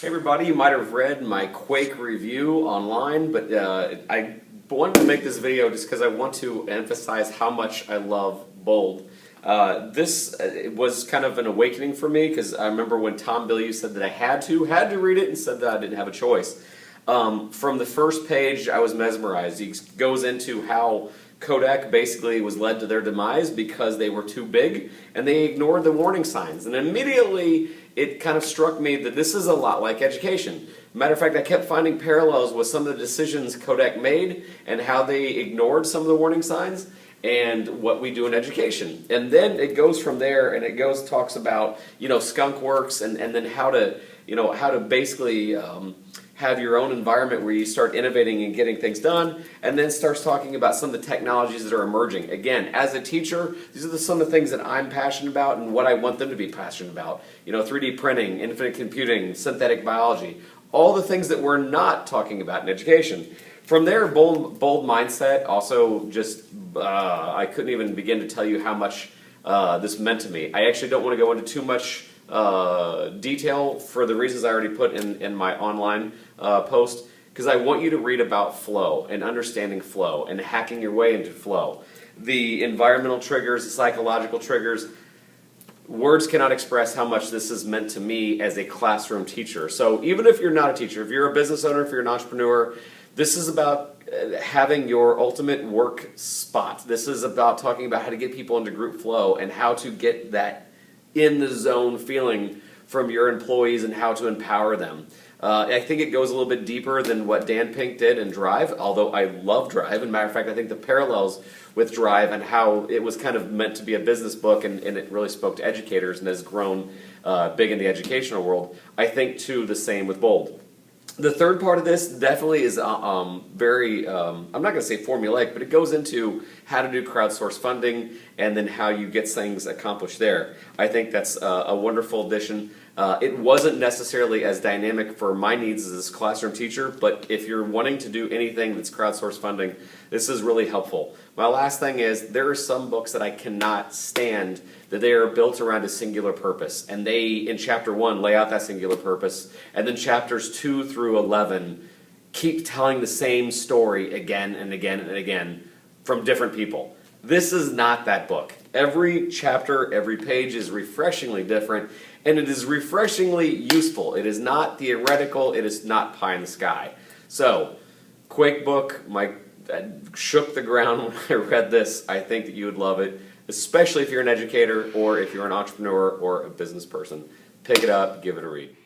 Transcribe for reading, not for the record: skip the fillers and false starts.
Hey everybody, you might have read my Quake review online, but I wanted to make this video just because I want to emphasize how much I love Bold. This was kind of an awakening for me because I remember when Tom Bilyeu said that I had to read it and said that I didn't have a choice. From the first page, I was mesmerized. He goes into how Kodak basically was led to their demise because they were too big and they ignored the warning signs. And immediately it kind of struck me that this is a lot like education. Matter of fact, I kept finding parallels with some of the decisions Kodak made and how they ignored some of the warning signs and what we do in education. And then it goes from there and it talks about, skunk works and then how to basically have your own environment where you start innovating and getting things done, and then starts talking about some of the technologies that are emerging. Again, as a teacher, these are some of the things that I'm passionate about and what I want them to be passionate about. 3D printing, infinite computing, synthetic biology, all the things that we're not talking about in education. From there, bold mindset also just, I couldn't even begin to tell you how much this meant to me. I actually don't want to go into too much detail for the reasons I already put in my online post, because I want you to read about flow and understanding flow and hacking your way into flow. The environmental triggers, the psychological triggers, words cannot express how much this has meant to me as a classroom teacher. So even if you're not a teacher, if you're a business owner, if you're an entrepreneur, this is about having your ultimate work spot. This is about talking about how to get people into group flow and how to get that in the zone feeling from your employees and how to empower them. I think it goes a little bit deeper than what Dan Pink did in Drive, although I love Drive. As a matter of fact, I think the parallels with Drive and how it was kind of meant to be a business book and it really spoke to educators and has grown big in the educational world, I think too the same with Bold. The third part of this definitely is very, I'm not going to say formulaic, but it goes into how to do crowdsource funding and then how you get things accomplished there. I think that's a wonderful addition. It wasn't necessarily as dynamic for my needs as a classroom teacher, but if you're wanting to do anything that's crowdsource funding, this is really helpful. My last thing is, there are some books that I cannot stand that they are built around a singular purpose, and they, in chapter 1, lay out that singular purpose, and then chapters 2 through 11 keep telling the same story again and again and again from different people. This is not that book. Every chapter, every page is refreshingly different, and it is refreshingly useful. It is not theoretical, it is not pie in the sky. So, quick book, I shook the ground when I read this. I think that you would love it, especially if you're an educator or if you're an entrepreneur or a business person. Pick it up, give it a read.